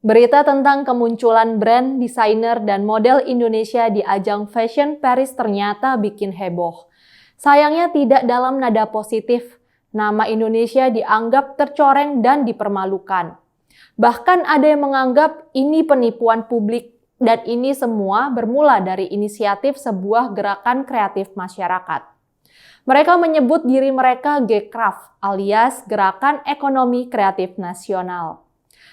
Berita tentang kemunculan brand, desainer, dan model Indonesia di ajang Fashion Paris ternyata bikin heboh. Sayangnya tidak dalam nada positif. Nama Indonesia dianggap tercoreng dan dipermalukan. Bahkan ada yang menganggap ini penipuan publik dan ini semua bermula dari inisiatif sebuah gerakan kreatif masyarakat. Mereka menyebut diri mereka Gcraft alias Gerakan Ekonomi Kreatif Nasional.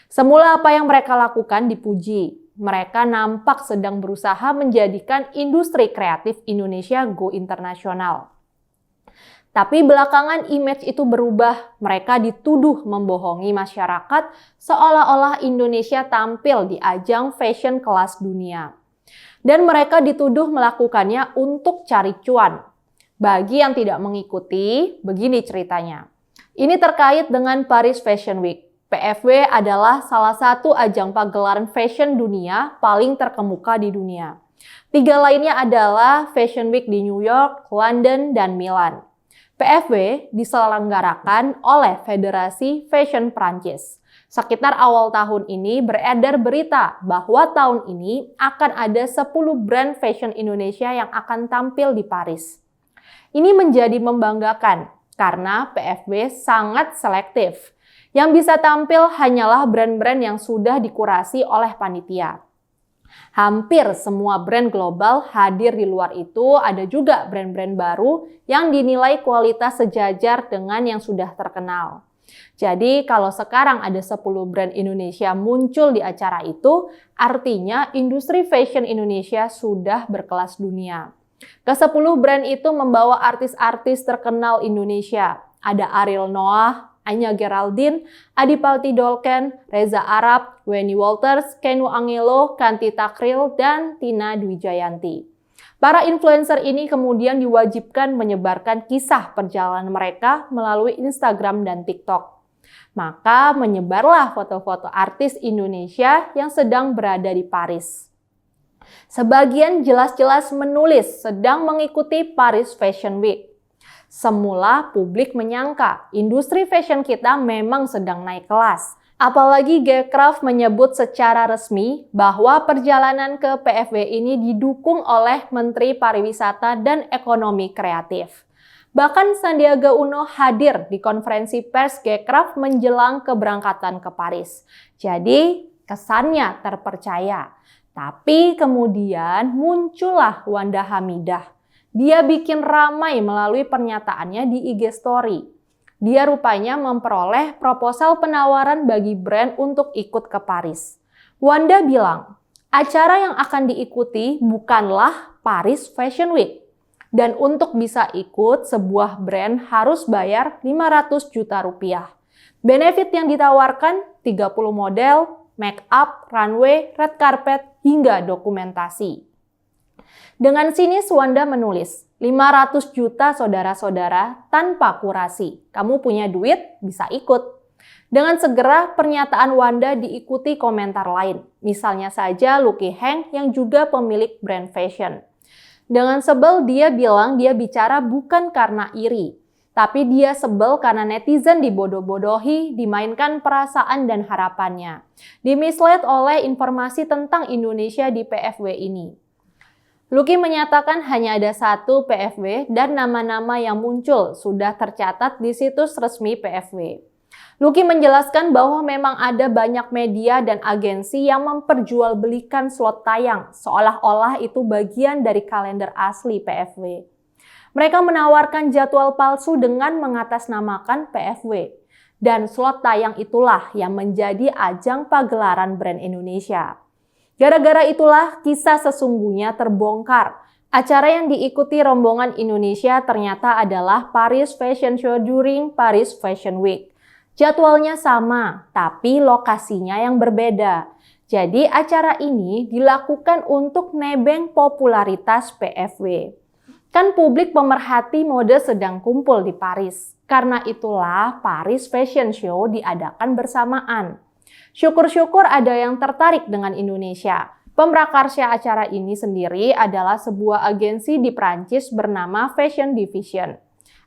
Semula apa yang mereka lakukan dipuji. Mereka nampak sedang berusaha menjadikan industri kreatif Indonesia go internasional. Tapi belakangan image itu berubah. Mereka dituduh membohongi masyarakat seolah-olah Indonesia tampil di ajang fashion kelas dunia. Dan mereka dituduh melakukannya untuk cari cuan. Bagi yang tidak mengikuti, begini ceritanya. Ini terkait dengan Paris Fashion Week. PFW adalah salah satu ajang pagelaran fashion dunia paling terkemuka di dunia. 3 lainnya adalah Fashion Week di New York, London, dan Milan. PFW diselenggarakan oleh Federasi Fashion Prancis. Sekitar awal tahun ini beredar berita bahwa tahun ini akan ada 10 brand fashion Indonesia yang akan tampil di Paris. Ini menjadi membanggakan karena PFW sangat selektif. Yang bisa tampil hanyalah brand-brand yang sudah dikurasi oleh panitia. Hampir semua brand global hadir di luar itu, ada juga brand-brand baru yang dinilai kualitas sejajar dengan yang sudah terkenal. Jadi kalau sekarang ada 10 brand Indonesia muncul di acara itu, artinya industri fashion Indonesia sudah berkelas dunia. Ke-10 brand itu membawa artis-artis terkenal Indonesia. Ada Ariel Noah, Anya Geraldine, Adipati Dolken, Reza Arab, Wendy Walters, Kenu Angelo, Kanti Takril, dan Tina Dwi-Jayanti. Para influencer ini kemudian diwajibkan menyebarkan kisah perjalanan mereka melalui Instagram dan TikTok. Maka menyebarlah foto-foto artis Indonesia yang sedang berada di Paris. Sebagian jelas-jelas menulis sedang mengikuti Paris Fashion Week. Semula publik menyangka industri fashion kita memang sedang naik kelas. Apalagi Gcraft menyebut secara resmi bahwa perjalanan ke PFW ini didukung oleh Menteri Pariwisata dan Ekonomi Kreatif. Bahkan Sandiaga Uno hadir di konferensi pers Gcraft menjelang keberangkatan ke Paris. Jadi kesannya terpercaya. Tapi kemudian muncullah Wanda Hamidah. Dia bikin ramai melalui pernyataannya di IG Story. Dia rupanya memperoleh proposal penawaran bagi brand untuk ikut ke Paris. Wanda bilang, acara yang akan diikuti bukanlah Paris Fashion Week. Dan untuk bisa ikut, sebuah brand harus bayar 500 juta rupiah. Benefit yang ditawarkan 30 model, make up, runway, red carpet, hingga dokumentasi. Dengan sinis Wanda menulis, 500 juta saudara-saudara tanpa kurasi. Kamu punya duit, bisa ikut. Dengan segera pernyataan Wanda diikuti komentar lain. Misalnya saja Lucky Heng yang juga pemilik brand fashion. Dengan sebel dia bilang dia bicara bukan karena iri. Tapi dia sebel karena netizen dibodoh-bodohi, dimainkan perasaan dan harapannya. Dimislead oleh informasi tentang Indonesia di PFW ini. Lucky menyatakan hanya ada 1 PFW dan nama-nama yang muncul sudah tercatat di situs resmi PFW. Lucky menjelaskan bahwa memang ada banyak media dan agensi yang memperjualbelikan slot tayang seolah-olah itu bagian dari kalender asli PFW. Mereka menawarkan jadwal palsu dengan mengatasnamakan PFW. Dan slot tayang itulah yang menjadi ajang pagelaran brand Indonesia. Gara-gara itulah kisah sesungguhnya terbongkar. Acara yang diikuti rombongan Indonesia ternyata adalah Paris Fashion Show during Paris Fashion Week. Jadwalnya sama, tapi lokasinya yang berbeda. Jadi acara ini dilakukan untuk nebeng popularitas PFW. Kan publik pemerhati mode sedang kumpul di Paris. Karena itulah Paris Fashion Show diadakan bersamaan. Syukur-syukur ada yang tertarik dengan Indonesia. Pemrakarsa acara ini sendiri adalah sebuah agensi di Prancis bernama Fashion Division.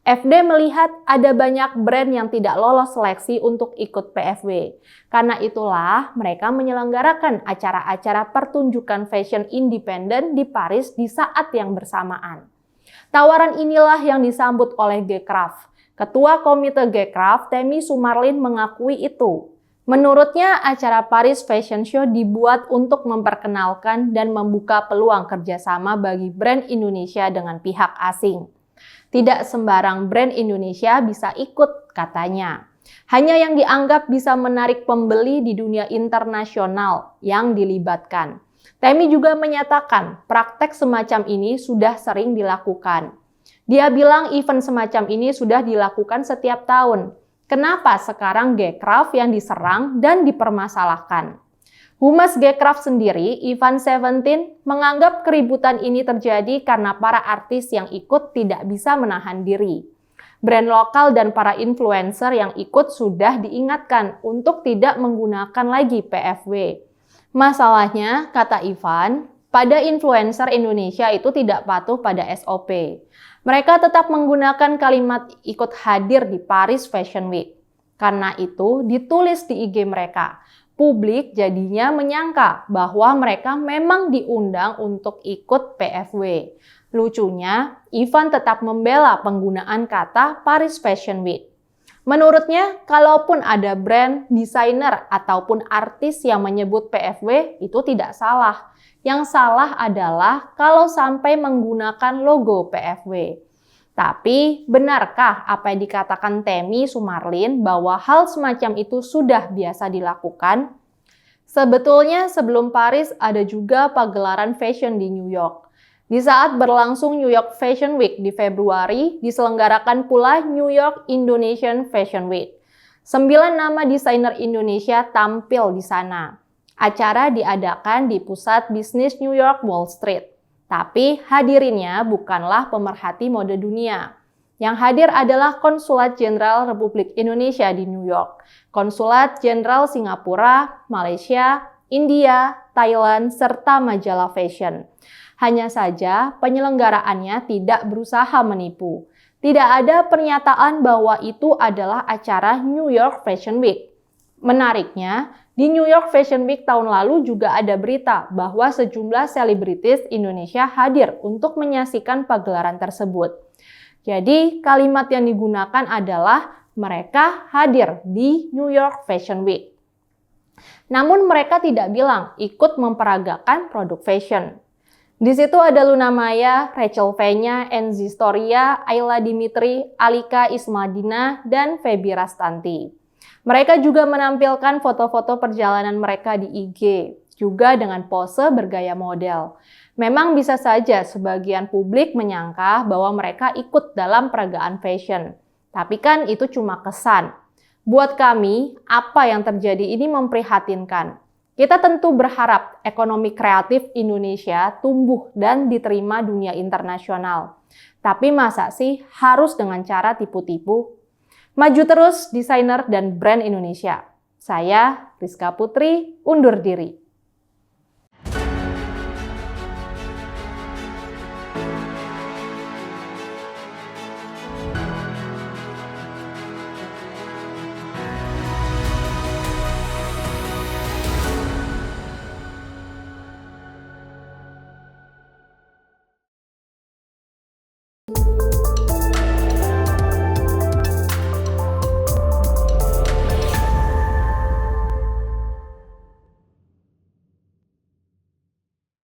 FD melihat ada banyak brand yang tidak lolos seleksi untuk ikut PFW. Karena itulah mereka menyelenggarakan acara-acara pertunjukan fashion independen di Paris di saat yang bersamaan. Tawaran inilah yang disambut oleh G-Craft. Ketua Komite G-Craft, Temi Sumarlin, mengakui itu. Menurutnya, acara Paris Fashion Show dibuat untuk memperkenalkan dan membuka peluang kerjasama bagi brand Indonesia dengan pihak asing. Tidak sembarang brand Indonesia bisa ikut, katanya. Hanya yang dianggap bisa menarik pembeli di dunia internasional yang dilibatkan. Temi juga menyatakan praktek semacam ini sudah sering dilakukan. Dia bilang event semacam ini sudah dilakukan setiap tahun. Kenapa sekarang G-Craft yang diserang dan dipermasalahkan? Humas G-Craft sendiri, Ivan Seventeen, menganggap keributan ini terjadi karena para artis yang ikut tidak bisa menahan diri. Brand lokal dan para influencer yang ikut sudah diingatkan untuk tidak menggunakan lagi PFW. Masalahnya, kata Ivan, pada influencer Indonesia itu tidak patuh pada SOP. Mereka tetap menggunakan kalimat ikut hadir di Paris Fashion Week. Karena itu ditulis di IG mereka. Publik jadinya menyangka bahwa mereka memang diundang untuk ikut PFW. Lucunya, Ivan tetap membela penggunaan kata Paris Fashion Week. Menurutnya, kalaupun ada brand, desainer, ataupun artis yang menyebut PFW, itu tidak salah. Yang salah adalah kalau sampai menggunakan logo PFW. Tapi, benarkah apa yang dikatakan Temi Sumarlin bahwa hal semacam itu sudah biasa dilakukan? Sebetulnya sebelum Paris ada juga pagelaran fashion di New York. Di saat berlangsung New York Fashion Week di Februari, diselenggarakan pula New York Indonesian Fashion Week. 9 nama desainer Indonesia tampil di sana. Acara diadakan di pusat bisnis New York Wall Street. Tapi hadirinnya bukanlah pemerhati mode dunia. Yang hadir adalah Konsulat Jenderal Republik Indonesia di New York, Konsulat Jenderal Singapura, Malaysia, India, Thailand, serta majalah fashion. Hanya saja penyelenggaraannya tidak berusaha menipu. Tidak ada pernyataan bahwa itu adalah acara New York Fashion Week. Menariknya, di New York Fashion Week tahun lalu juga ada berita bahwa sejumlah selebritis Indonesia hadir untuk menyaksikan pagelaran tersebut. Jadi, kalimat yang digunakan adalah mereka hadir di New York Fashion Week. Namun mereka tidak bilang ikut memperagakan produk fashion. Di situ ada Luna Maya, Rachel Fenya, Enzi Storia, Ayla Dimitri, Alika Ismadina, dan Feby Rastanti. Mereka juga menampilkan foto-foto perjalanan mereka di IG, juga dengan pose bergaya model. Memang bisa saja sebagian publik menyangka bahwa mereka ikut dalam peragaan fashion. Tapi kan itu cuma kesan. Buat kami, apa yang terjadi ini memprihatinkan. Kita tentu berharap ekonomi kreatif Indonesia tumbuh dan diterima dunia internasional. Tapi masa sih harus dengan cara tipu-tipu? Maju terus desainer dan brand Indonesia. Saya, Rizka Putri, undur diri.